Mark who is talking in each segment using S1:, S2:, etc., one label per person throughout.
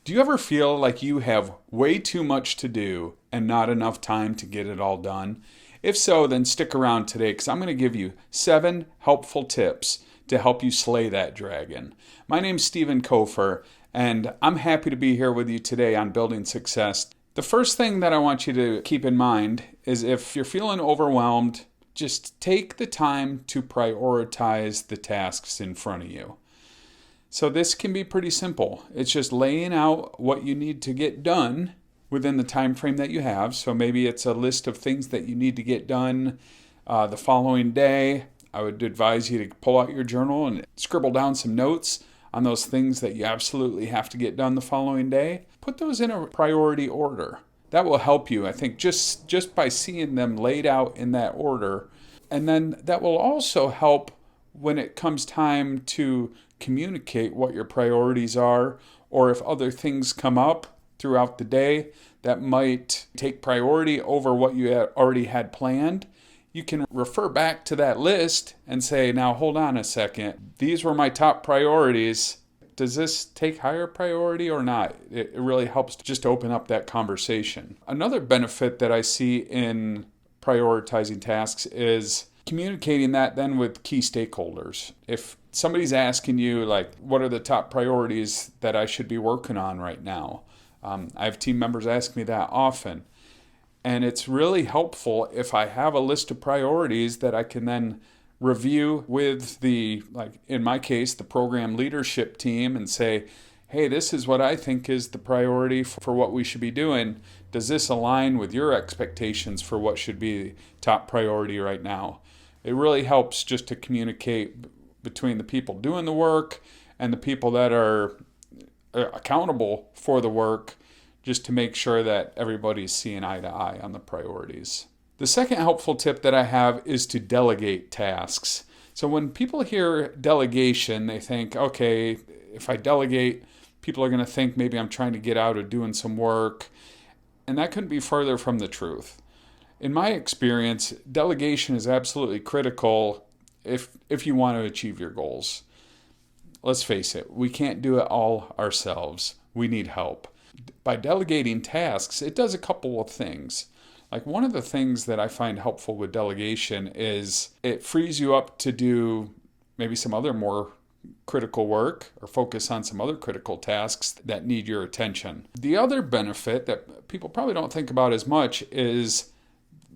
S1: Do you ever feel like you have way too much to do and not enough time to get it all done? If so, then stick around today because I'm going to give you 7 helpful tips to help you slay that dragon. My name's Stephen Kofer, and I'm happy to be here with you today on Building Success. The first thing that I want you to keep in mind is if you're feeling overwhelmed, just take the time to prioritize the tasks in front of you. So this can be pretty simple. It's just laying out what you need to get done within the time frame that you have. So maybe it's a list of things that you need to get done the following day. I would advise you to pull out your journal and scribble down some notes on those things that you absolutely have to get done the following day. Put those in a priority order. That will help you, I think, just by seeing them laid out in that order. And then that will also help when it comes time to communicate what your priorities are, or if other things come up throughout the day that might take priority over what you already had planned. You can refer back to that list and say, now hold on a second. These were my top priorities. Does this take higher priority or not? It really helps to just open up that conversation. Another benefit that I see in prioritizing tasks is communicating that then with key stakeholders. If somebody's asking you, like, what are the top priorities that I should be working on right now? I have team members ask me that often. And it's really helpful if I have a list of priorities that I can then review with like in my case, the program leadership team and say, hey, this is what I think is the priority for what we should be doing. Does this align with your expectations for what should be top priority right now? It really helps just to communicate between the people doing the work and the people that are accountable for the work, just to make sure that everybody's seeing eye to eye on the priorities. The second helpful tip that I have is to delegate tasks. So when people hear delegation, they think, okay, if I delegate, people are going to think maybe I'm trying to get out of doing some work. And that couldn't be further from the truth. In my experience, delegation is absolutely critical if you want to achieve your goals. Let's face it, we can't do it all ourselves. We need help. By delegating tasks, it does a couple of things. Like, one of the things that I find helpful with delegation is it frees you up to do maybe some other more critical work or focus on some other critical tasks that need your attention. The other benefit that people probably don't think about as much is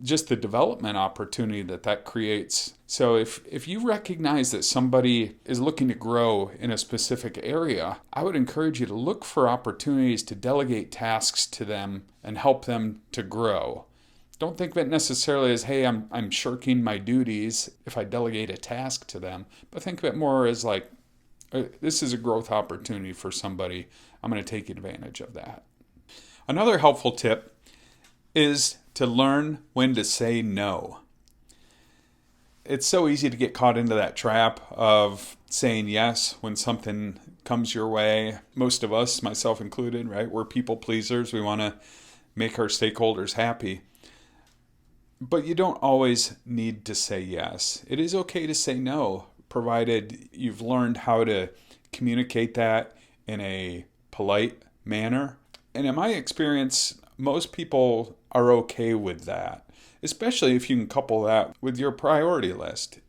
S1: just the development opportunity that creates. So if you recognize that somebody is looking to grow in a specific area, I would encourage you to look for opportunities to delegate tasks to them and help them to grow. Don't think of it necessarily as, hey, I'm shirking my duties if I delegate a task to them, but think of it more as like, this is a growth opportunity for somebody. I'm going to take advantage of that. Another helpful tip is to learn when to say no. It's so easy to get caught into that trap of saying yes when something comes your way. Most of us, myself included, right? We're people pleasers. We want to make our stakeholders happy. But you don't always need to say yes. It is okay to say no, provided you've learned how to communicate that in a polite manner. And in my experience, most people are okay with that, especially if you can couple that with your priority list,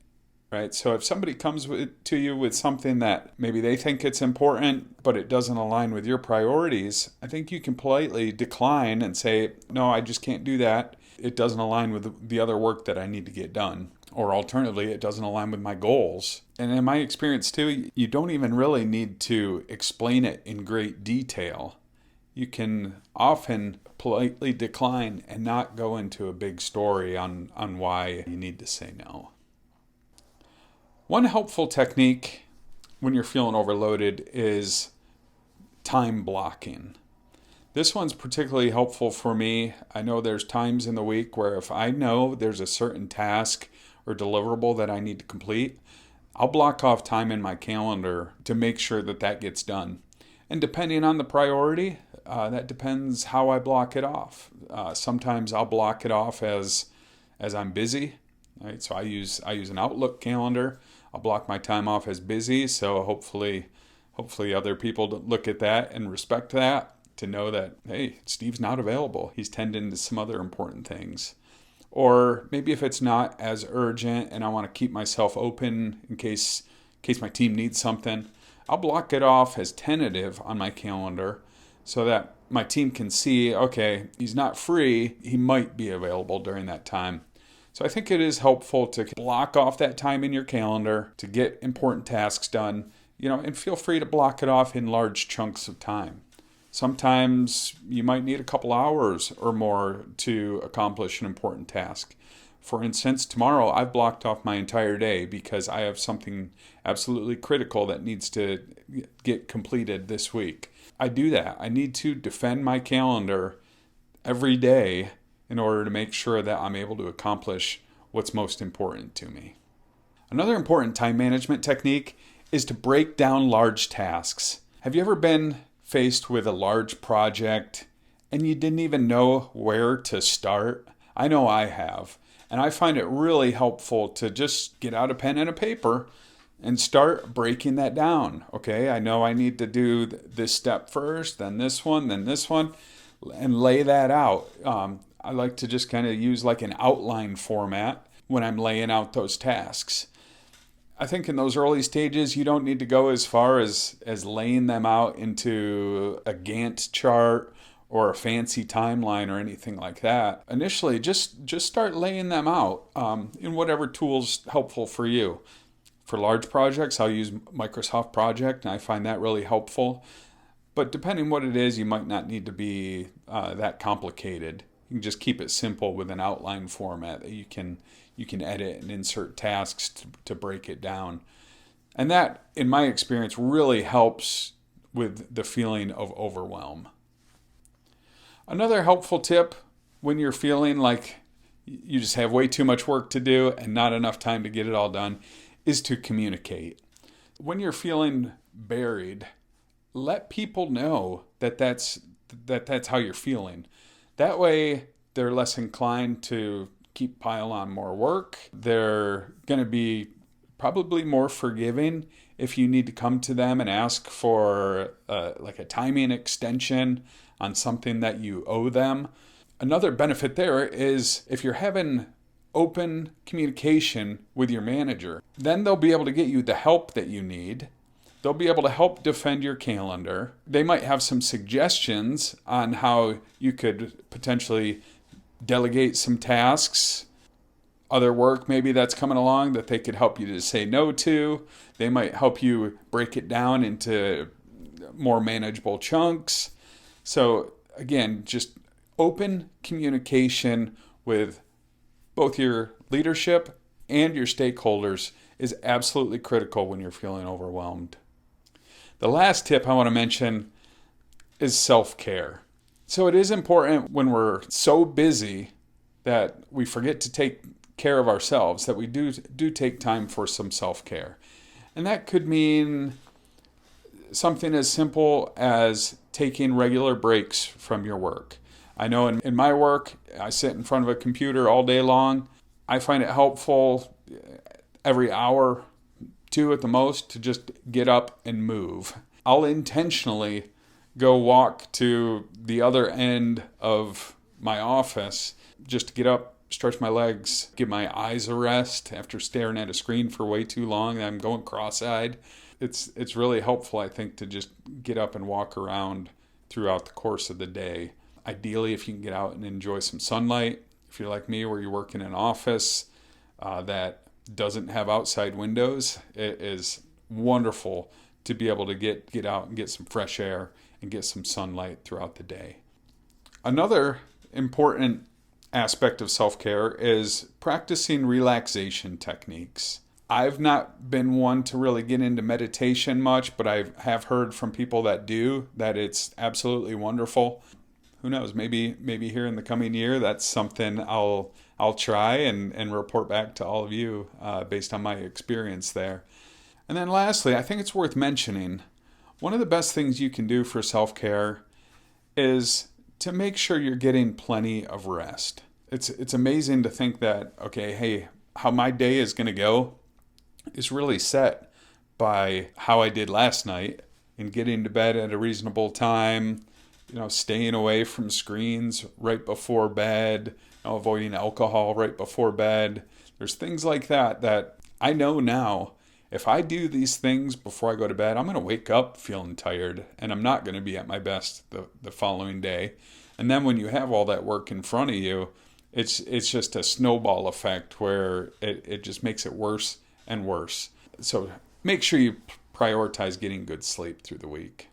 S1: right? So if somebody comes to you with something that maybe they think it's important, but it doesn't align with your priorities, I think you can politely decline and say, no, I just can't do that. It doesn't align with the other work that I need to get done. Or alternatively, it doesn't align with my goals. And in my experience too, you don't even really need to explain it in great detail. You can often politely decline and not go into a big story on why you need to say no. One helpful technique when you're feeling overloaded is time blocking. This one's particularly helpful for me. I know there's times in the week where if I know there's a certain task or deliverable that I need to complete, I'll block off time in my calendar to make sure that gets done. And depending on the priority, that depends how I block it off. Sometimes I'll block it off as I'm busy, right? So I use an Outlook calendar. I'll block my time off as busy, so hopefully Hopefully other people look at that and respect that, to know that, hey, Steve's not available. He's tending to some other important things. Or maybe if it's not as urgent and I want to keep myself open in case my team needs something, I'll block it off as tentative on my calendar so that my team can see, okay, he's not free, he might be available during that time. So I think it is helpful to block off that time in your calendar to get important tasks done, and feel free to block it off in large chunks of time. Sometimes you might need a couple hours or more to accomplish an important task. For instance, tomorrow I've blocked off my entire day because I have something absolutely critical that needs to get completed this week. I do that. I need to defend my calendar every day in order to make sure that I'm able to accomplish what's most important to me. Another important time management technique is to break down large tasks. Have you ever been faced with a large project and you didn't even know where to start? I know I have. And I find it really helpful to just get out a pen and a paper and start breaking that down. Okay, I know I need to do this step first, then this one, and lay that out. I like to just kind of use like an outline format when I'm laying out those tasks. I think in those early stages, you don't need to go as far as laying them out into a Gantt chart or a fancy timeline or anything like that. Initially, just start laying them out in whatever tool's helpful for you. For large projects, I'll use Microsoft Project, and I find that really helpful. But depending what it is, you might not need to be that complicated. You can just keep it simple with an outline format that you can edit and insert tasks to break it down. And that, in my experience, really helps with the feeling of overwhelm. Another helpful tip when you're feeling like you just have way too much work to do and not enough time to get it all done is to communicate. When you're feeling buried, let people know that that's how you're feeling. That way, they're less inclined to keep piling on more work. They're going to be probably more forgiving if you need to come to them and ask for like a timing extension on something that you owe them. Another benefit there is if you're having open communication with your manager, then they'll be able to get you the help that you need. They'll be able to help defend your calendar. They might have some suggestions on how you could potentially delegate some tasks, other work maybe that's coming along that they could help you to say no to. They might help you break it down into more manageable chunks. So again, just open communication with both your leadership and your stakeholders is absolutely critical when you're feeling overwhelmed. The last tip I want to mention is self-care. So it is important when we're so busy that we forget to take care of ourselves, that we do take time for some self-care. And that could mean something as simple as taking regular breaks from your work. I know in my work, I sit in front of a computer all day long. I find it helpful every hour, 2 at the most, to just get up and move. I'll intentionally go walk to the other end of my office just to get up, stretch my legs, give my eyes a rest after staring at a screen for way too long. I'm going cross-eyed. It's really helpful, I think, to just get up and walk around throughout the course of the day. Ideally, if you can get out and enjoy some sunlight. If you're like me, where you work in an office that doesn't have outside windows, it is wonderful to be able to get out and get some fresh air and get some sunlight throughout the day. Another important aspect of self-care is practicing relaxation techniques. I've not been one to really get into meditation much, but I have heard from people that do that it's absolutely wonderful. Who knows, maybe here in the coming year, that's something I'll try and report back to all of you based on my experience there. And then lastly, I think it's worth mentioning, one of the best things you can do for self-care is to make sure you're getting plenty of rest. It's amazing to think that, okay, hey, how my day is going to go is really set by how I did last night in getting to bed at a reasonable time, staying away from screens right before bed, avoiding alcohol right before bed. There's things like that I know now. If I do these things before I go to bed, I'm going to wake up feeling tired and I'm not going to be at my best the following day. And then when you have all that work in front of you, it's just a snowball effect where it just makes it worse and worse. So make sure you prioritize getting good sleep through the week.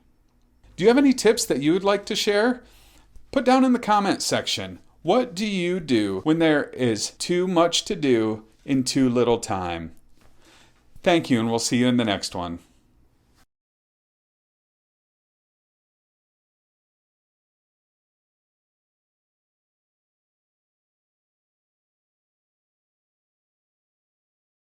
S1: Do you have any tips that you would like to share? Put down in the comment section. What do you do when there is too much to do in too little time? Thank you, and we'll see you in the next one.